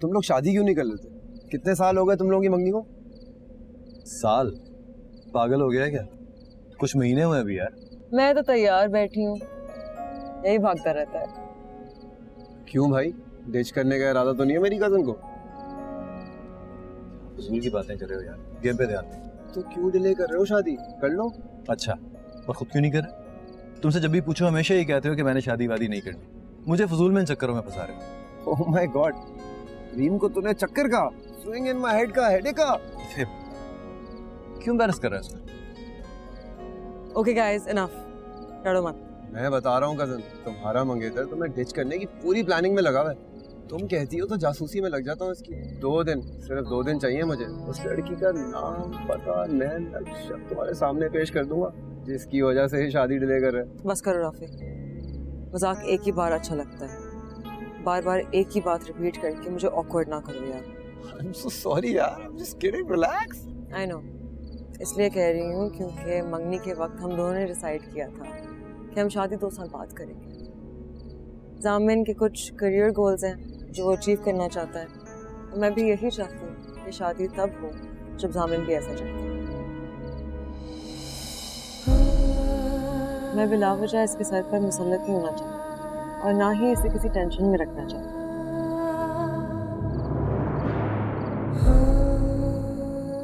तुम लोग शादी क्यों नहीं कर लेते? कितने साल हो गए तुम लोगों की मंगनी को? साल? पागल हो गया है क्या? कुछ महीने हुए अभी यार। मैं तो तैयार बैठी हूँ, यही भागता रहता है। क्यों भाई, डिच करने का इरादा तो नहीं है मेरी कजन को? फजूल की बातें कर रहे हो यार, गेम पे ध्यान दो। तो क्यों डिले कर रहे हो? शादी कर लो। अच्छा, और खुद क्यों नहीं कर रहे? तुमसे जब भी पूछो हमेशा ही कहते हो कि मैंने शादी वादी नहीं करनी। मुझे फजूल में इन चक्करों में फंसा रहे हो। ओह माय गॉड, रीम को तूने चक्कर का, स्विंग इन माय हेड का, हेडेक का। फिर क्यों एम्बैरस कर रहा है उसको? ओके गाइस, इनफ, लड़ो मत। मैं बता रहा हूँ कजन, तुम्हारा मंगेतर तुम्हें डिच करने की पूरी प्लानिंग में लगा हुआ है। तुम कहती हो तो जासूसी में लग जाता हूँ इसकी। 2 दिन, सिर्फ 2 दिन चाहिए मुझे। उस लड़की का नाम, पता, नैन नक्शा तुम्हारे सामने पेश कर दूंगा, जिसकी वजह से ही शादी डिले कर रहे हैं। बस करो राफी, मजाक एक ही बार अच्छा लगता है, बार बार एक ही बात रिपीट करके मुझे ऑकवर्ड ना करो यार। I'm so sorry यार, I'm just kidding, relax. I know, इसलिए कह रही हूँ क्योंकि मंगनी के वक्त हम दोनों ने डिसाइड किया था कि हम शादी 2 साल बाद करेंगे। जामिन के कुछ करियर गोल्स हैं जो वो अचीव करना चाहता है, तो मैं भी यही चाहती हूँ कि शादी तब हो जब जामिन भी ऐसा चाहता है। मैं बिला वजह इसके सर पर मुसल्लत नहीं होना चाहती और ना ही इसे किसी टेंशन में रखना चाहती।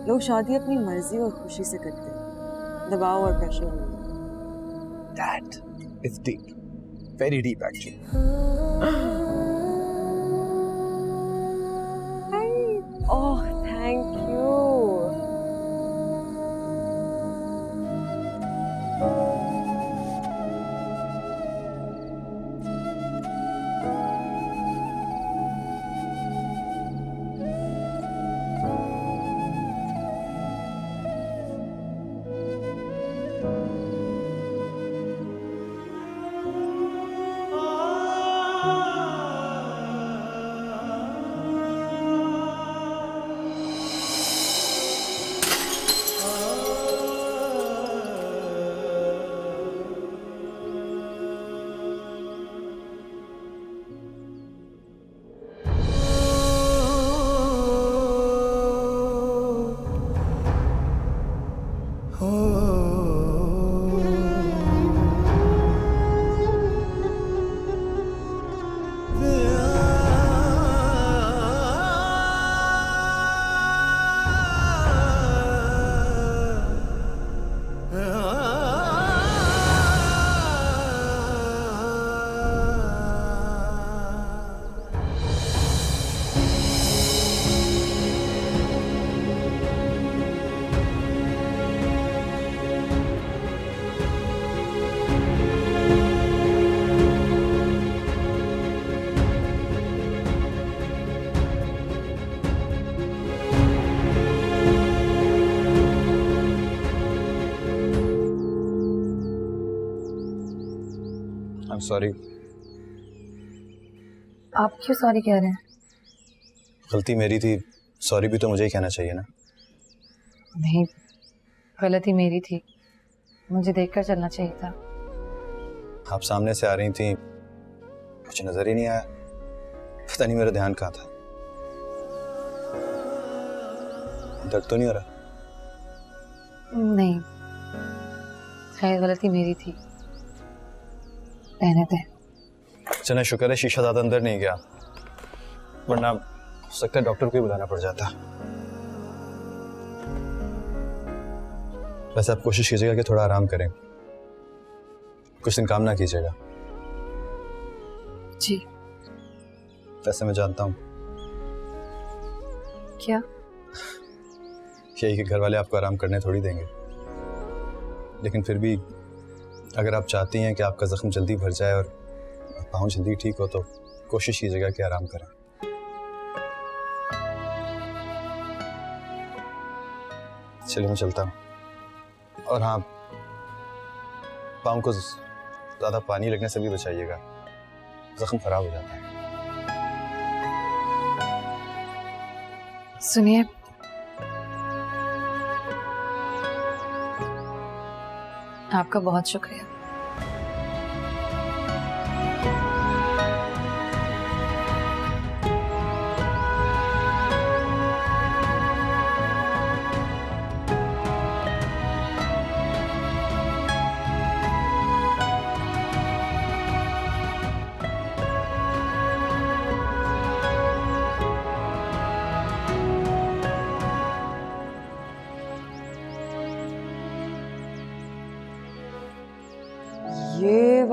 लोग शादी अपनी मर्जी और खुशी से करते हैं, दबाव और प्रेशर नहीं। That is deep, very deep actually. Oh, thank you. I'm sorry. आप क्यों सॉरी कह रहे हैं? गलती मेरी थी, सॉरी भी तो मुझे ही कहना चाहिए ना। नहीं, गलती मेरी थी, मुझे देखकर चलना चाहिए था। आप सामने से आ रही थी, मुझे नजर ही नहीं आया, पता नहीं मेरा ध्यान कहाँ था। दर्द तो नहीं हो रहा? नहीं, खैर गलती मेरी थी, रहने दे। चलो शुक्र है शीशा ज्यादा अंदर नहीं गया, वरना हो सकता है डॉक्टर को ही बुलाना पड़ जाता। वैसे आप कोशिश कीजिएगा कि थोड़ा आराम करें, कुछ दिन काम ना कीजिएगा। जी। वैसे मैं जानता हूँ क्या? यही कि घर वाले आपको आराम करने थोड़ी देंगे, लेकिन फिर भी अगर आप चाहती हैं कि आपका जख्म जल्दी भर जाए और पाँव जल्दी ठीक हो, तो कोशिश कीजिएगा कि आराम करें। चलिए मैं चलता हूँ। और हाँ, पाँव को ज़्यादा पानी लगने से भी बचाइएगा, जख्म खराब हो जाता है। सुनिए, आपका बहुत शुक्रिया।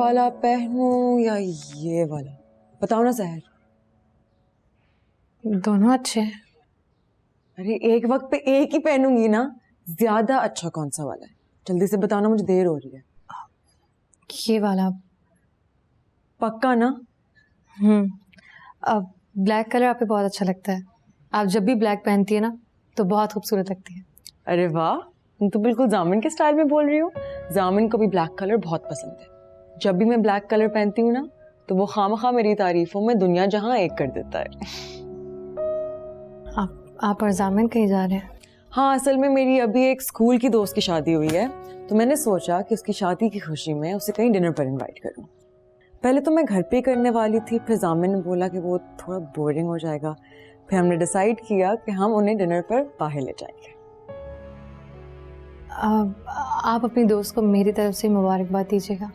वाला पहनूं या ये वाला? बताओ ना सहर। दोनों अच्छे हैं। अरे एक वक्त पे एक ही पहनूंगी ना, ज्यादा अच्छा कौन सा वाला है? जल्दी से बताओ ना, मुझे देर हो रही है। ये वाला। पक्का ना? अब ब्लैक कलर आप पे बहुत अच्छा लगता है। आप जब भी ब्लैक पहनती है ना तो बहुत खूबसूरत लगती है। अरे वाह, तुम तो बिल्कुल जामिन के स्टाइल में बोल रही हो। जामिन को भी ब्लैक कलर बहुत पसंद है। जब भी मैं ब्लैक कलर पहनती हूँ ना तो वो खामखा मेरी तारीफों में दुनिया जहां एक कर देता है। आप और जामिन कहीं जा रहे हैं? हाँ, असल में मेरी अभी एक स्कूल की दोस्त की शादी हुई है, तो मैंने सोचा कि उसकी शादी की खुशी में उसे कहीं डिनर पर इनवाइट करूं। पहले तो मैं घर पे करने वाली थी, फिर जामिन ने बोला कि वो थोड़ा बोरिंग हो जाएगा। फिर हमने डिसाइड किया कि हम उन्हें डिनर पर बाहर ले जाएंगे। आप अपनी दोस्त को मेरी तरफ से मुबारकबाद दीजिएगा।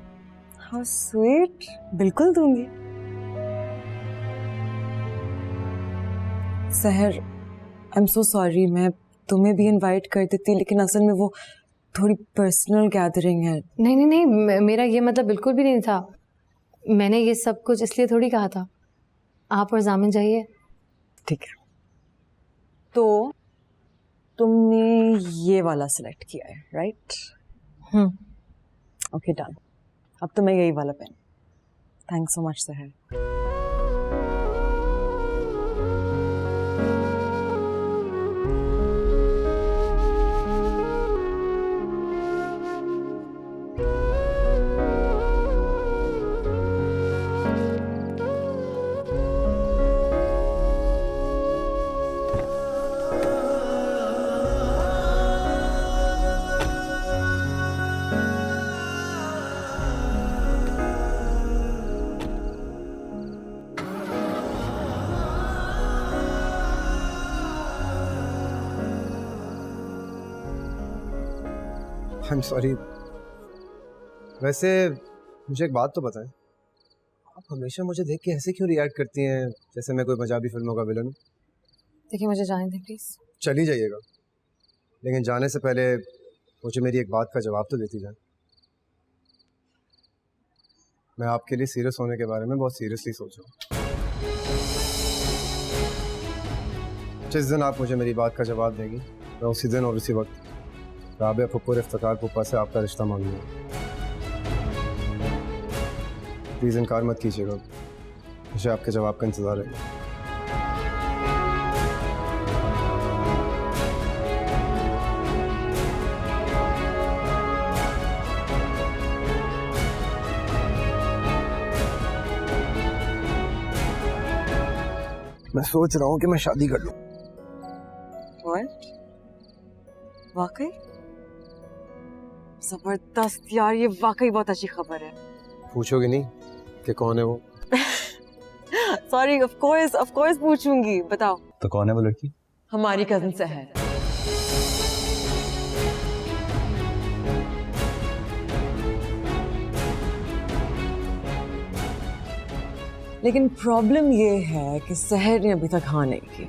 हाँ स्वीट, बिल्कुल दूंगी। सहर, आई एम सो सॉरी, मैं तुम्हें भी इनवाइट कर देती, लेकिन असल में वो थोड़ी पर्सनल गैदरिंग है। नहीं नहीं नहीं, मेरा ये मतलब बिल्कुल भी नहीं था। मैंने ये सब कुछ इसलिए थोड़ी कहा था। आप और जामिन जाइए। ठीक है, तो तुमने ये वाला सिलेक्ट किया है, राइट? Okay done. अब तो मैं यही वाला पहन। थैंक्स सो मच सहर। I am sorry. वैसे मुझे एक बात तो बताएं, आप हमेशा मुझे देख के ऐसे क्यों रिएक्ट करती हैं जैसे मैं कोई पंजाबी फिल्मों का विलन हूँ? देखिए, मुझे जाने दें प्लीज। चली जाइएगा, लेकिन जाने से पहले मुझे मेरी एक बात का जवाब तो देती जाए। मैं आपके लिए सीरियस होने के बारे में बहुत सीरियसली सोच रहा हूँ। जिस दिन आप मुझे मेरी बात का जवाब देंगी, मैं उसी दिन और उसी वक्त राबिया फुप्पो और इफ्तिकार पुप्पा से आपका रिश्ता मांगूंगा। प्लीज़ इनकार मत कीजिएगा, मुझे आपके जवाब का इंतज़ार है। मैं सोच रहा हूँ कि मैं शादी कर लूँ। What? वाकई? जबरदस्त यार, ये वाकई बहुत अच्छी खबर है। पूछोगे नहीं कि कौन है वो? सॉरी, ऑफ कोर्स पूछूंगी। बताओ। तो कौन है वो लड़की? हमारी कजिन सहर। लेकिन प्रॉब्लम ये है कि सहर ने अभी तक हाँ नहीं की।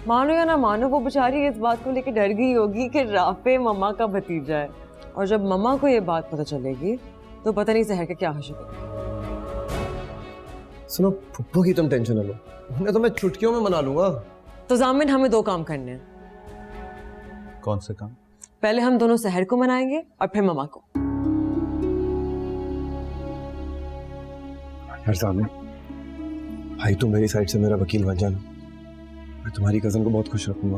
मानो या ना मानो, वो बेचारी इस बात को लेकर डर गई होगी कि राफे मम्मा का भतीजा है, और जब मम्मा को ये बात पता चलेगी तो पता नहीं सहर का क्या हश्र करेगी। सुनो, फुप्पो की तुम टेंशन न लो, उन्हें तो मैं चुटकियों में मना लूंगा। तो जामिन, हमें दो काम करने हैं। कौन से काम? पहले हम दोनों सहर को मनाएंगे और फिर मम्मा को। यार सामने भाई, तुम मेरी साइड से मेरा वकील बन जाना। मैं तुम्हारी कजन को बहुत खुश रखूंगा।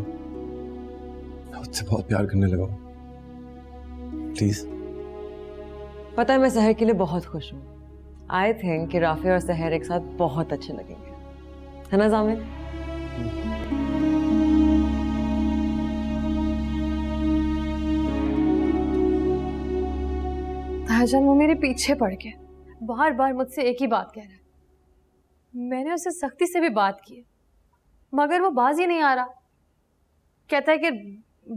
मैं उससे बहुत प्यार करने लगा हूं। प्लीज। पता है, मैं सहर के लिए बहुत खुश हूँ। आई थिंक कि राफे और सहर एक साथ बहुत अच्छे लगेंगे, है ना जामिन? ताहजान, वो मेरे पीछे पड़ के बार बार मुझसे एक ही बात कह रहा है। मैंने उससे सख्ती से भी बात की, मगर वो बाज ही नहीं आ रहा। कहता है कि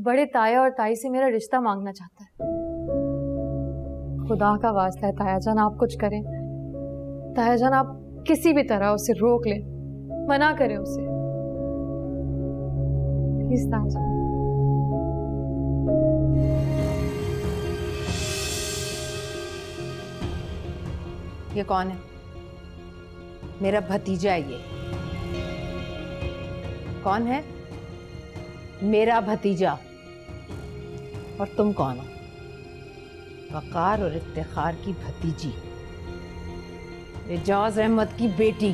बड़े ताया और ताई से मेरा रिश्ता मांगना चाहता है। खुदा का वास्ता है तायाजान, आप कुछ करें। तायाजान, आप किसी भी तरह उसे रोक लें, मना करें उसे, प्लीज तायाजान। ये कौन है? मेरा भतीजा है ये। कौन है? मेरा भतीजा। और तुम कौन हो? वकार और इफ्तिखार की भतीजी, एजाज अहमद की बेटी।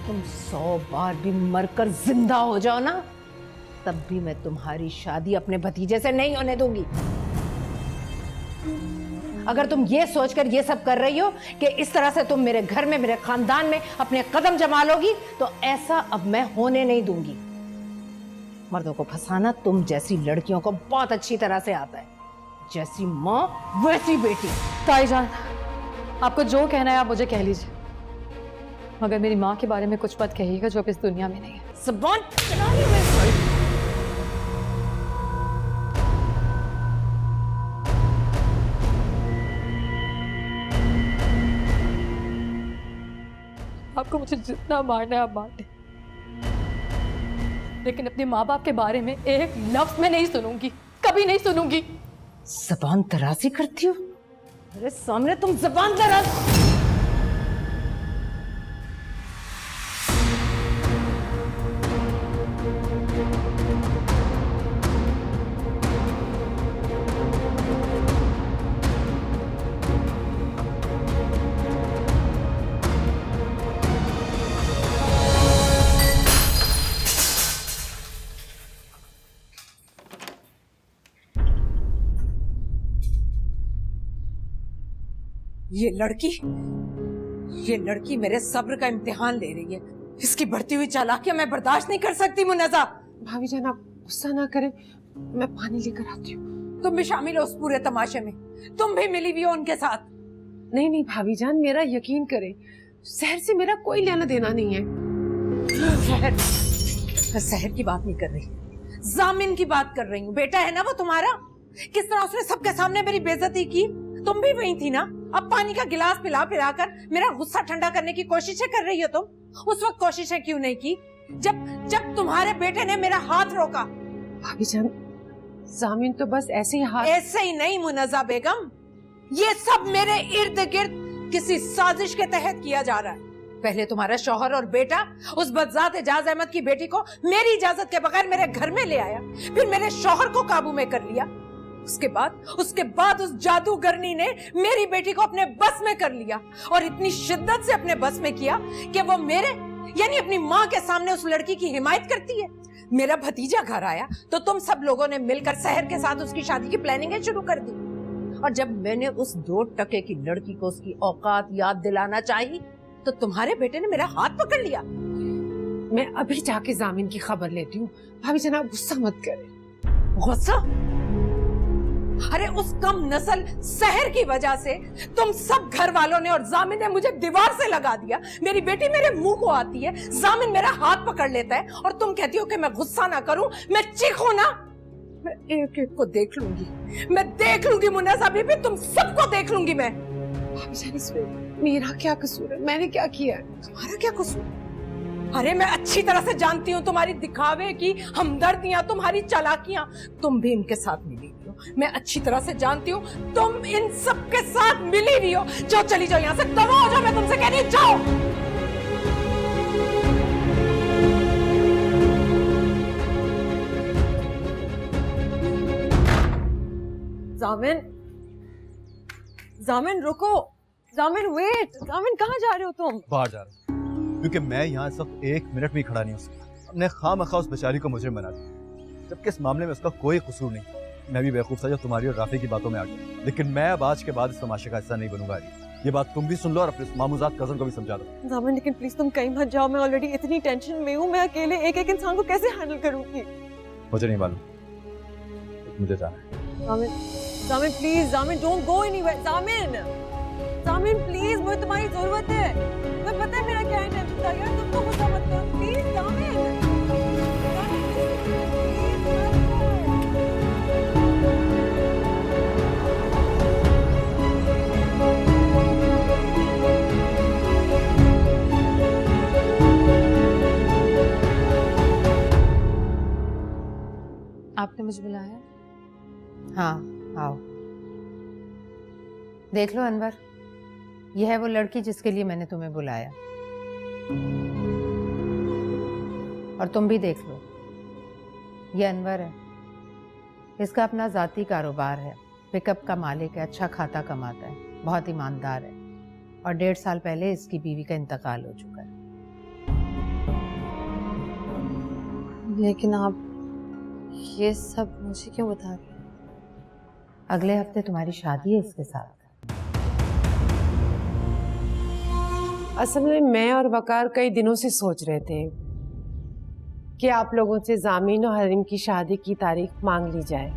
तुम 100 बार भी मरकर जिंदा हो जाओ ना, तब भी मैं तुम्हारी शादी अपने भतीजे से नहीं होने दूंगी। अगर तुम ये सोचकर ये सब कर रही हो कि इस तरह से तुम मेरे घर में, मेरे खानदान में अपने कदम जमा लोगी, तो ऐसा अब मैं होने नहीं दूंगी। मर्दों को फंसाना तुम जैसी लड़कियों को बहुत अच्छी तरह से आता है। जैसी माँ वैसी बेटी। ताईजान, आपको जो कहना है आप मुझे कह लीजिए, मगर मेरी माँ के बारे में कुछ मत कहिएगा जो अब इस दुनिया में नहीं है। ज़ुबान चला रही हो? आपको मुझे जितना मारना है आप मार दें, लेकिन अपने माँ बाप के बारे में एक लफ्ज में नहीं सुनूंगी, कभी नहीं सुनूंगी। ज़बान दराजी करती हो मेरे सामने तुम? ज़बान दराज। ये लड़की मेरे सब्र का इम्तिहान ले रही है। इसकी बढ़ती हुई चालाकियां मैं बर्दाश्त नहीं कर सकती। मुन्नज़ा, भाभी जान आप गुस्सा ना करें, मैं पानी लेकर आती हूँ। तुम भी शामिल हो उस पूरे तमाशे में? तुम भी मिली हुई हो उनके साथ? नहीं नहीं भाभी जान, मेरा यकीन करें, शहर से मेरा कोई लेना देना नहीं है। मैं शहर की बात नहीं कर रही, जामिन की बात कर रही हूँ। बेटा है ना वो तुम्हारा, किस तरह उसने सबके सामने मेरी बेइज्जती की। तुम भी वही थी ना। अब पानी का गिलास पिला पिलाकर मेरा गुस्सा ठंडा करने की कोशिशें कर रही हो तुम। उस वक्त कोशिशें क्यों नहीं की जब तुम्हारे बेटे ने मेरा हाथ रोका? भाभी जान, जामिन तो बस ऐसे ही हाथ। ऐसे ही नहीं मुनज़्ज़ा बेगम, ये सब मेरे इर्द गिर्द किसी साजिश के तहत किया जा रहा है। पहले तुम्हारा शौहर और बेटा उस बदजात एजाज अहमद की बेटी को मेरी इजाजत के बगैर मेरे घर में ले आया, फिर मेरे शौहर को काबू में कर लिया। उसके बाद उस जादूगरनी ने मेरी बेटी को अपने बस में कर लिया, और इतनी शिद्दत से अपने बस में किया कि वो मेरे यानी अपनी माँ के सामने उस लड़की की हिमायत करती है। मेरा भतीजा घर आया तो तुम सब लोगों ने मिलकर शहर के साथ उसकी शादी की प्लानिंग शुरू कर दी, और जब मैंने उस 2 टके की लड़की को उसकी औकात याद दिलाना चाही तो तुम्हारे बेटे ने मेरा हाथ पकड़ लिया। मैं अभी जाके जामिन की खबर लेती हूँ। भाभी जान आप गुस्सा मत करें। गुस्सा? अरे उस कम नस्ल शहर की वजह से तुम सब घर वालों ने और जामिन ने मुझे दीवार से लगा दिया। मेरी बेटी मेरे मुंह को आती है, जामिन मेरा हाथ पकड़ लेता है, और तुम कहती हो कि मैं गुस्सा ना करूं, मैं चीखूं ना। मैं एक एक को देख लूंगी, मैं देख लूंगी मुन्नज़्ज़ा बीबी, तुम सबको देख लूंगी मैं। भाभी जान इसमें मेरा क्या कसूर है? मैंने क्या किया है? तुम्हारा क्या कसूर? अरे मैं अच्छी तरह से जानती हूँ तुम्हारी दिखावे की हमदर्दियां, तुम्हारी चालाकियां। तुम भी इनके साथ मिली हुई हो, मैं अच्छी तरह से जानती हूँ तुम इन सब के साथ मिली हुई हो। जाओ, चली जाओ यहाँ से, दबा हो जाओ, मैं तुमसे कह रही हूँ, जाओ। जामिन रुको, जामिन वेट, जामिन कहाँ जा रहे हो तुम? बाहर जा रहा हूँ क्योंकि मैं यहाँ इस वक्त 1 मिनट भी खड़ा नहीं हो सकता। हमने खामखा उस बेचारी को मुझे बना दिया, जबकि इस मामले में उसका कोई कसूर नहीं। मैं भी बेवकूफ़ था जो तुम्हारी और राफी की बातों में आ गया, लेकिन मैं अब आज के बाद इस तमाशे का हिस्सा नहीं बनूंगा। ये बात तुम भी सुन लो और अपने मामूजात कजन को भी समझा दो। जामिन लेकिन प्लीज तुम कहीं मत जाओ, मैं ऑलरेडी इतनी टेंशन में हूँ। मैं अकेले एक एक इंसान को कैसे हैंडल करूंगी? मुझे नहीं मालूम, मुझे जाना है। जामिन प्लीज, जामिन डोंट गो एनीवेयर। जामिन प्लीज, मुझे तुम्हारी जरूरत है। मैं पता है मेरा क्या इंटेंशन था यार, तुम तो गुस्सा मत करो प्लीज। जामिन आपने मुझे बुलाया? हाँ आओ। देख लो अनवर, यह है वो लड़की जिसके लिए मैंने तुम्हें बुलाया। और तुम भी देख लो, ये अनवर है। इसका अपना जाती कारोबार है, पिकअप का मालिक है, अच्छा खाता कमाता है, बहुत ईमानदार है। और 1.5 साल पहले इसकी बीवी का इंतकाल हो चुका है। लेकिन आप ये सब मुझे क्यों बता रहे हैं? अगले हफ्ते तुम्हारी शादी है इसके साथ। असल में मैं और वकार कई दिनों से सोच रहे थे कि आप लोगों से जामीन और हरीम की शादी की तारीख मांग ली जाए।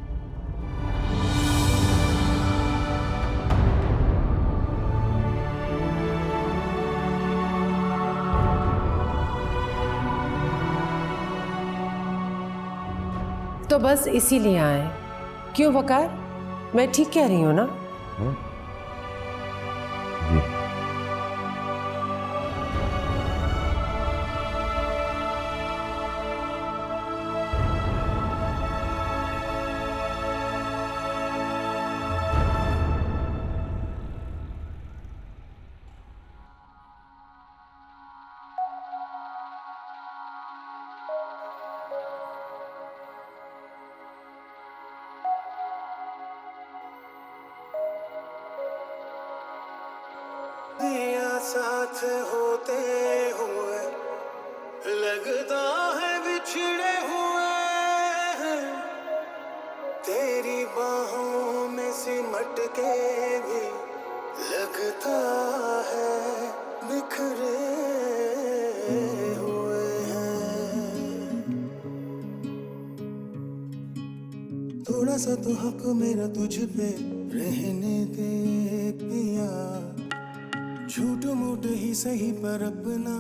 तो बस इसीलिए आए। क्यों वकार, मैं ठीक कह रही हूँ ना? जी। दिया साथ होते हुए लगता है बिछड़े हुए हैं, तेरी बाहों में सिमट के भी लगता है बिखरे हुए हैं। थोड़ा सा तो हक मेरा तुझ पे रहने दे पिया, झूठ मूठ ही सही पर अपना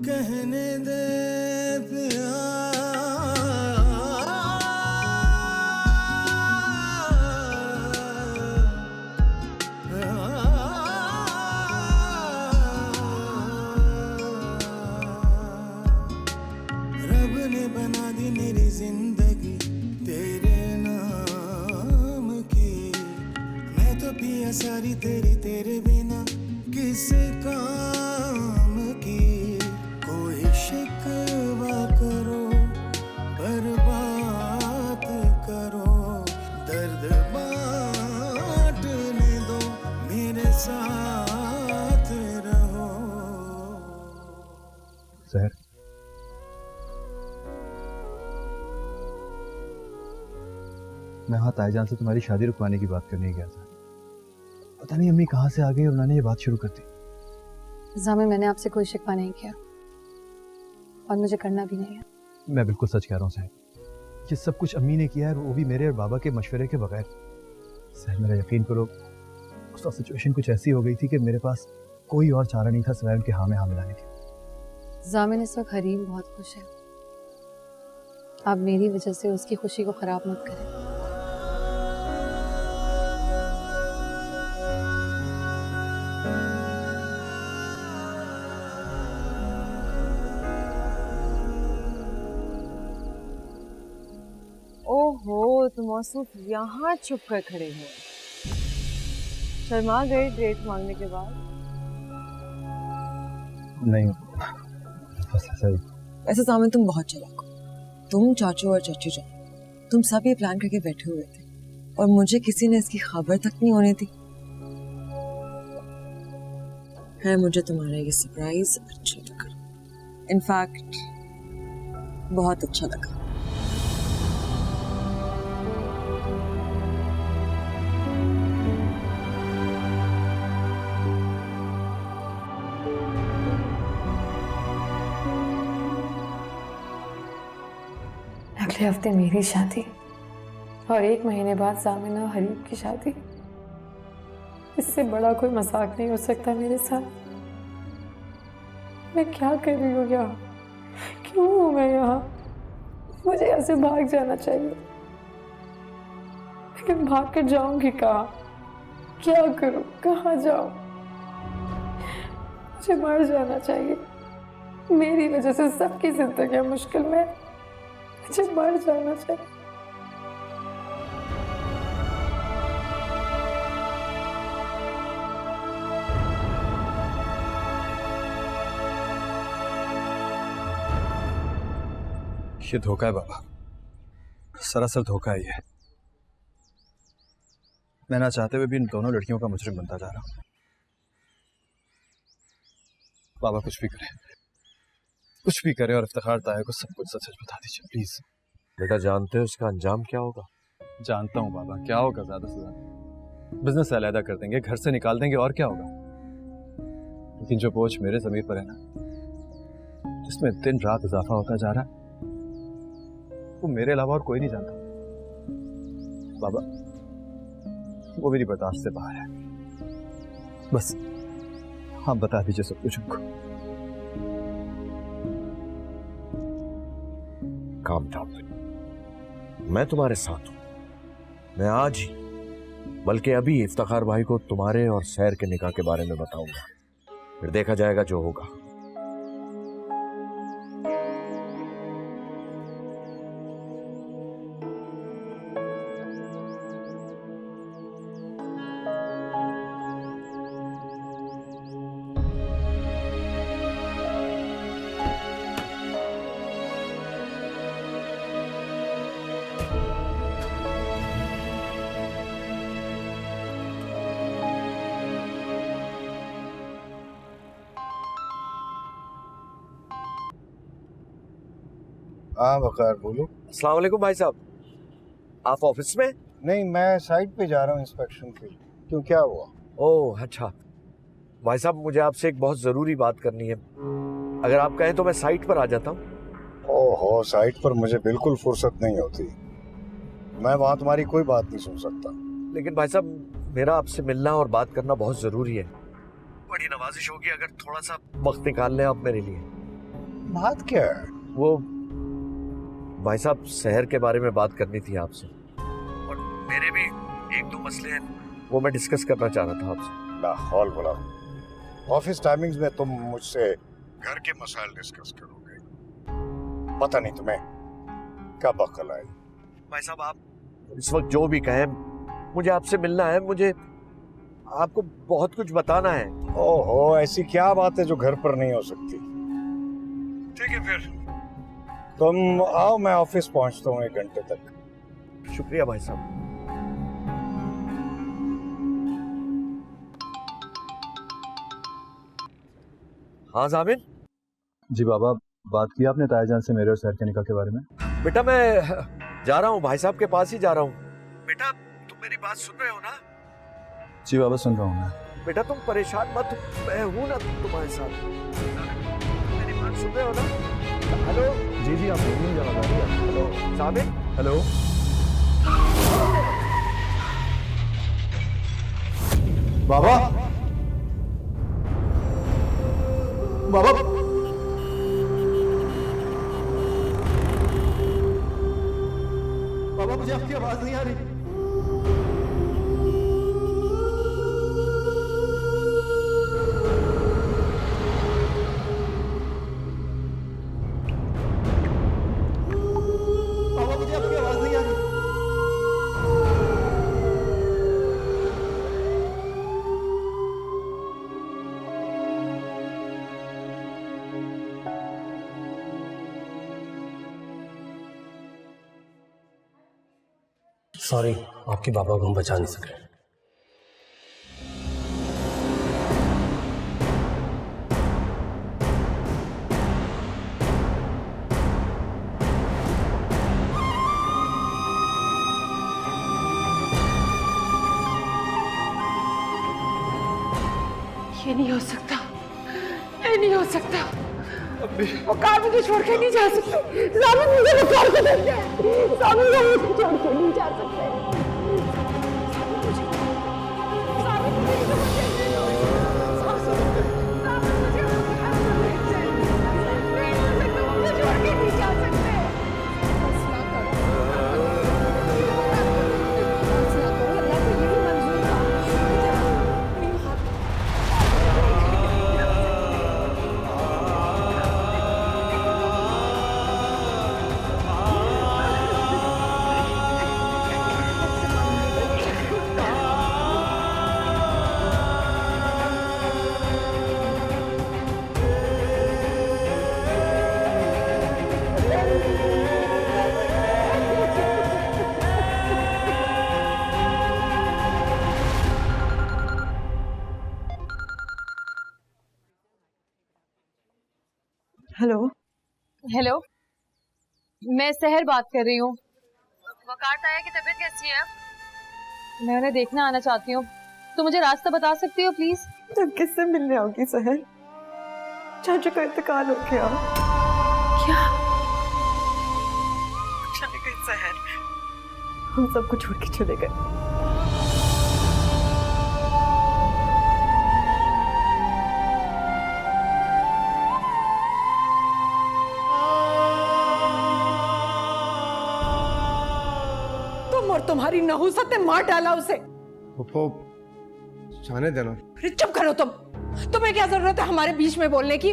कहने दे पिया। रब ने बना दी मेरी जिंदगी तेरे नाम की, मैं तो पिया सारी तेरी तेरे बिना किस काम की। कोई शिकवा करो पर बात करो, दर्द बांटने दो, मेरे साथ रहो। सहर, मैं वहाँ ताईजान से तुम्हारी शादी रुकवाने की बात करने गया था। पता नहीं अम्मी कहाँ से आ गई और उन्होंने ये बात शुरू कर दी। जामिन, मैंने आपसे कोई शिकवा नहीं किया और मुझे करना भी नहीं है। मैं बिल्कुल सच कह रहा हूँ साहब, ये सब कुछ अम्मी ने किया है, वो भी मेरे और बाबा के मशवरे के बगैर। साहब मेरा यकीन करो, उस वक्त सिचुएशन कुछ ऐसी हो गई थी कि मेरे पास कोई और चारा नहीं था सिवाय उनके हाँ में हाँ मिलाने के। जामिन, इस वक्त हरीम बहुत खुश है, आप मेरी वजह से उसकी खुशी को खराब मत करें। ओहो, तुम मौसूफ यहाँ छुप कर खड़े हो। शर्मा गए डेट मांगने के बाद? नहीं, बस ऐसा ही। वैसे सामने तुम बहुत चालाक हो। तुम, चाचू और चाचू जान, तुम सब ये प्लान करके बैठे हुए थे और मुझे किसी ने इसकी खबर तक नहीं होने दी। है, मुझे तुम्हारा ये सरप्राइज अच्छा लगा। इनफैक्ट बहुत अच्छा लगा। अगले हफ्ते मेरी शादी और 1 महीने बाद जामिन और हरीम की शादी। इससे बड़ा कोई मजाक नहीं हो सकता मेरे साथ। मैं क्या कर रही हूँ यहाँ? क्यों हूँ मैं यहाँ? मुझे यहाँ से भाग जाना चाहिए, लेकिन भाग कर जाऊंगी कहाँ? क्या करूँ? कहाँ जाऊँ? मुझे मर जाना चाहिए। मेरी वजह से सबकी जिंदगी मुश्किल में, मुझे मर जाना चाहिए। ये धोखा है बाबा, सरासर धोखा ही है। मैं ना चाहते हुए भी इन दोनों लड़कियों का मुजरिम बनता जा रहा हूं। बाबा कुछ भी करे और इफ्तिखार ताया को सब कुछ सच सच बता दीजिए प्लीज। बेटा जानते हो इसका अंजाम क्या होगा? जानता हूँ बाबा, क्या होगा ज्यादा से ज्यादा बिजनेस से अलहदा कर देंगे, घर से निकाल देंगे, और क्या होगा। लेकिन जो बोझ मेरे ज़मीर पर है ना, जिसमें दिन रात इजाफा होता जा रहा है, वो मेरे अलावा और कोई नहीं जानता बाबा। वो मेरी बर्दाश्त से बाहर है। बस आप बता दीजिए सब कुछ उनको। काम डाउन, मैं तुम्हारे साथ हूं। मैं आज ही बल्कि अभी इफ्तिखार भाई को तुम्हारे और सैर के निकाह के बारे में बताऊंगा, फिर देखा जाएगा जो होगा। हाँ वकार बोलो। अस्सलाम वालेकुम भाई साहब, आप ऑफिस में? नहीं, मैं साइट पे जा रहा हूँ इंस्पेक्शन के लिए। क्यों, क्या हुआ? ओह अच्छा भाई साहब, मुझे आपसे एक बहुत जरूरी बात करनी है। अगर आप कहें तो मैं साइट पर आ जाता हूँ। ओहो, साइट पर मुझे बिल्कुल फुर्सत नहीं होती। मैं वहाँ तुम्हारी कोई बात नहीं सुन सकता। लेकिन भाई साहब, मेरा आपसे मिलना और बात करना बहुत जरूरी है। बड़ी नवाजिश होगी अगर थोड़ा सा वक्त निकाल लें आप मेरे लिए। बात क्या है? वो भाई साहब, शहर के बारे में बात करनी थी आपसे, और मेरे भी एक दो मसले हैं, वो मैं डिस्कस करना चाह रहा था आपसे। लाहौल बोला, ऑफिस टाइमिंग्स में तुम मुझसे घर के मसाइल डिस्कस करोगे? पता नहीं तुम्हें कब अक्ल आई। भाई साहब, आप इस वक्त जो भी कहें, मुझे आपसे मिलना है, मुझे आपको बहुत कुछ बताना है। ओहो, ऐसी क्या बात है जो घर पर नहीं हो सकती? ठीक है, फिर तुम आओ, मैं ऑफिस पहुंचता हूँ 1 घंटे तक। शुक्रिया भाई साहब। हाँ जामिन। जी बाबा, बात की आपने तायाजान से मेरे और सैर के निकाह के बारे में? बेटा मैं जा रहा हूँ, भाई साहब के पास ही जा रहा हूँ। बेटा तुम मेरी बात सुन रहे हो ना? जी बाबा, सुन रहा हूँ मैं। बेटा तुम परेशान मत, मैं हूँ ना तुम्हारे साथ। मेरी बात सुन रहे हो ना? हेलो। जी जी, आप बोलिए जवाब। हेलो जामिन। हेलो। बाबा, बाबा, बाबा मुझे आपकी आवाज नहीं आ रही। बाबा मुझे आपकी आवाज नहीं आ रही। सॉरी, आपके बाबा को हम बचा नहीं सके। ये नहीं हो सकता, ये नहीं हो सकता। वकार मुझे छोड़ के नहीं जा सकते। जामिन, मुझे वकार को दे दे। जामिन, मुझे छोड़ के नहीं जा सकते। हेलो हेलो, मैं सहर बात कर रही हूँ। वकार ताया की तबीयत कैसी है? मैं उन्हें देखना आना चाहती हूँ, तो मुझे रास्ता बता सकती हो प्लीज? तुम किससे मिलने आओगी सहर? चाचा का इंतकाल हो गया। क्या? चले गए सहर, हम सबको छोड़ के चले गए। तुम और तुम्हारी नहुसत ने मार डाला उसे। पप्पो जाने देना। अरे चुप करो तुम। तुम्हें क्या जरूरत है हमारे बीच में बोलने की?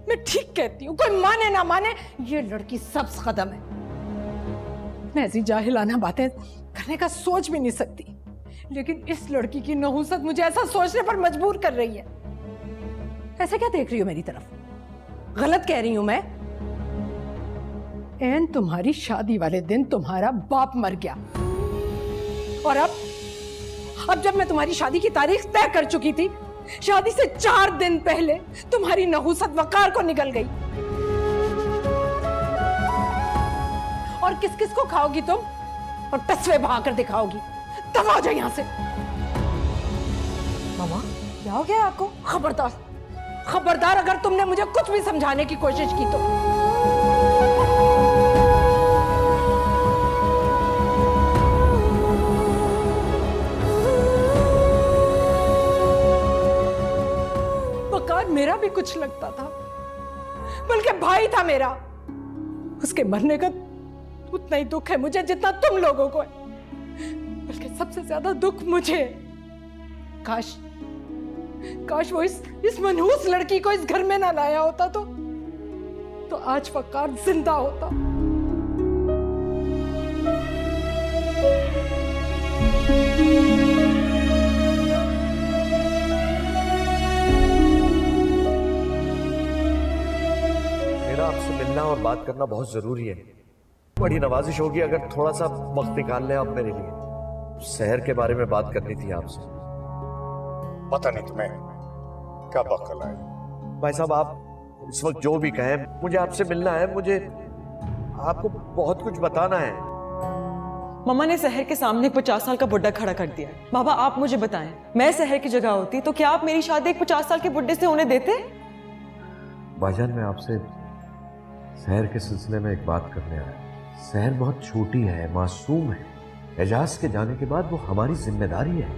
मैं ठीक कहती हूँ, कोई माने ना माने ये लड़की सब्ज कदम है। मैं ऐसी जाहिलाना बातें करने का सोच भी नहीं सकती, लेकिन इस लड़की की नहुसत मुझे ऐसा सोचने पर मजबूर कर रही है। ऐसे क्या देख रही हो मेरी तरफ? गलत कह रही हूं मैं? एन तुम्हारी शादी वाले दिन तुम्हारा बाप मर गया, और अब जब मैं तुम्हारी शादी की तारीख तय कर चुकी थी, शादी से 4 दिन पहले तुम्हारी नहुसत वकार को निकल गई। और किस किस को खाओगी तुम? और तस्वीर बहाकर दिखाओगी। तब आ जाओ यहां से। मामा क्या हो गया आपको? खबरदार, खबरदार अगर तुमने मुझे कुछ भी समझाने की कोशिश की तो। वकार मेरा भी कुछ लगता था, बल्कि भाई था मेरा। उसके मरने का उतना ही दुख है मुझे जितना तुम लोगों को है, बल्कि सबसे ज्यादा दुख मुझे है। काश वो इस मनहूस लड़की को इस घर में ना लाया होता तो आज वकार जिंदा होता। मेरा आपसे मिलना और बात करना बहुत जरूरी है। बड़ी नवाजिश होगी अगर थोड़ा सा वक्त निकाल लें आप मेरे लिए। शहर के बारे में बात करनी थी आपसे। पता नहीं तुम्हें क्या बकल है। भाई साहब आप इस वक्त जो भी कहें, मुझे आपसे मिलना है। मुझे आपको बहुत कुछ बताना है। मम्मा ने शहर के सामने 50 साल का बुड्ढा खड़ा कर दिया। बाबा आप मुझे बताएं, मैं शहर की जगह होती तो क्या आप मेरी शादी एक 50 साल के बुड्ढे से होने देते? भाईजान मैं आपसे शहर के सिलसिले में एक बात करने आया। शहर बहुत छोटी है, मासूम है। एजाज के जाने के बाद वो हमारी जिम्मेदारी है।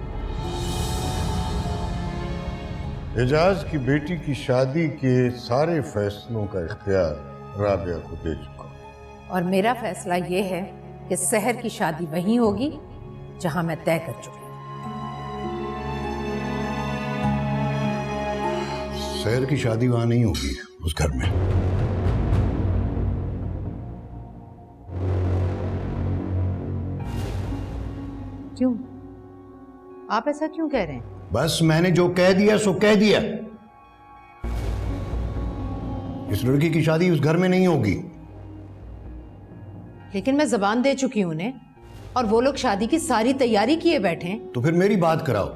एजाज की बेटी की शादी के सारे फैसलों का इख्तियार राबिया को दे चुका। और मेरा फैसला ये है कि शहर की शादी वहीं होगी जहां मैं तय कर चुकी हूं। शहर की शादी वहां नहीं होगी, उस घर में। क्यों? आप ऐसा क्यों कह रहे हैं? बस मैंने जो कह दिया सो कह दिया। इस लड़की की शादी उस घर में नहीं होगी। लेकिन मैं जबान दे चुकी हूं उन्हें, और वो लोग शादी की सारी तैयारी किए बैठे हैं। तो फिर मेरी बात कराओ।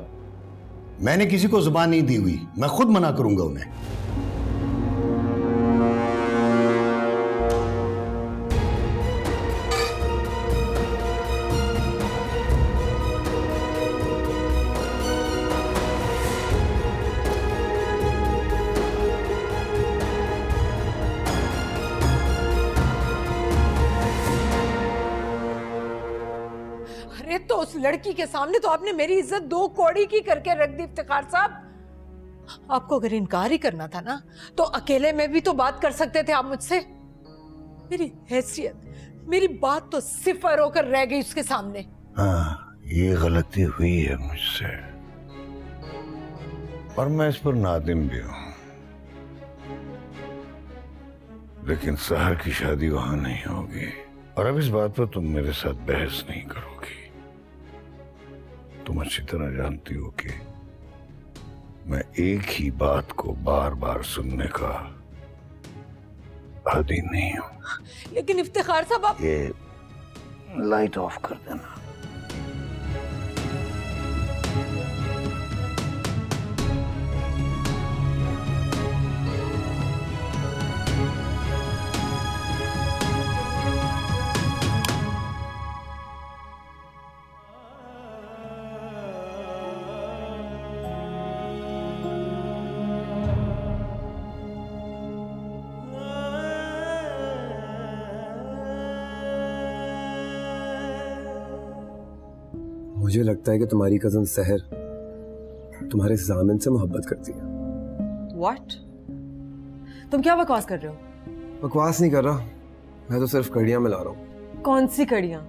मैंने किसी को जुबान नहीं दी हुई, मैं खुद मना करूंगा उन्हें। अरे तो उस लड़की के सामने तो आपने मेरी इज्जत 2 कौड़ी की करके रख दी इफ्तिखार साहब। आपको अगर इनकार ही करना था ना तो अकेले में भी तो बात कर सकते थे आप मुझसे। मेरी हैसियत, मेरी बात तो सिफर होकर रह गई उसके सामने। हाँ, ये गलती हुई है मुझसे, और मैं इस पर नादिम भी हूं। लेकिन सहर की शादी वहां नहीं होगी, और अब इस बात पर तुम मेरे साथ बहस नहीं करोगी। तुम अच्छी तरह जानती हो कि मैं एक ही बात को बार बार सुनने का आदी नहीं हूं। लेकिन इफ्तिखार साहब आप ये लाइट ऑफ कर देना। मुझे लगता है कि तुम्हारी कजन सहर तुम्हारे जामिन से मोहब्बत करती है। व्हाट? तुम क्या बकवास कर रहे हो? बकवास नहीं कर रहा, मैं तो सिर्फ कड़ियां मिला रहा हूँ। कौन सी कड़ियां?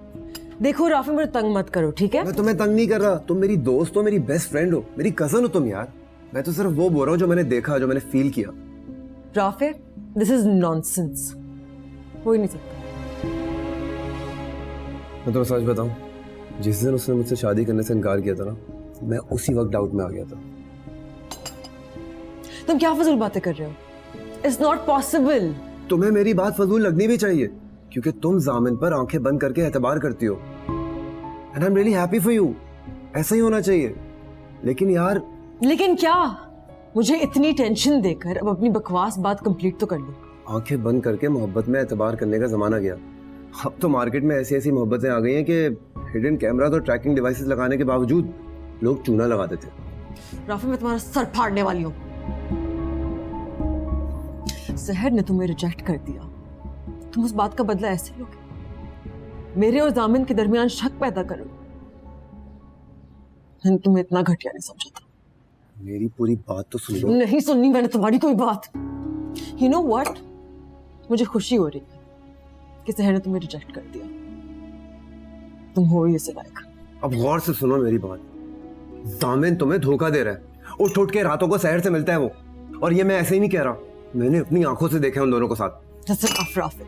देखो राफी, मुझे तंग मत करो, ठीक है? मैं तुम्हें तंग नहीं कर रहा, तुम मेरी दोस्त हो, मेरी बेस्ट फ्रेंड हो, मेरी कजन हो तुम यार। मैं तो सिर्फ वो बोल रहा हूँ जो मैंने देखा, जो मैंने फील किया। Rafi, this is nonsense. हो ही नहीं सकता। मैं तुम्हें सच बताऊं, जिस दिन उसने मुझसे शादी करने से इनकार किया था ना, मैं उसी वक्त डाउट में आ गया था। तुम क्या फजूल बातें कर रहे हो? It's not possible. तुम्हें मेरी बात फजूल लगनी भी चाहिए, क्योंकि तुम जामिन पर आंखें बंद करके एतबार करती हो। And I am really happy for you. ऐसा ही होना चाहिए। लेकिन यार, लेकिन क्या? मुझे इतनी टेंशन देकर अब अपनी बकवास बात कंप्लीट तो कर लो। आंखें बंद करके मोहब्बत में एतबार करने का जमाना गया। अब तो मार्केट में ऐसी ऐसी मोहब्बतें आ गई हैं कि हिडन कैमरा और ट्रैकिंग डिवाइसेस लगाने के बावजूद लोग चूना लगा देते। राफी, मैं तुम्हारा सर फाड़ने वाली हूँ। सहर ने तुम्हें रिजेक्ट कर दिया, तुम उस बात का बदला ऐसे लोगे? मेरे और जामिन के दरमियान शक पैदा करोगे? मैंने तुम्हें इतना घटिया नहीं समझा था। मेरी पूरी बात तो सुन लो। नहीं सुननी मैंने तुम्हारी कोई बात। यू नो व्हाट, मुझे खुशी हो रही है कि सहर ने तुम्हें रिजेक्ट कर दिया। तुम हो ही इसे लायक। अब गौर से सुनो मेरी बात। जामिन तुम्हें धोखा दे रहा है। उठ उठ के रातों को सहर से मिलता है वो। और ये मैं ऐसे ही नहीं कह रहा, मैंने अपनी आंखों से देखा उन दोनों को साथ। That's enough, Rafi.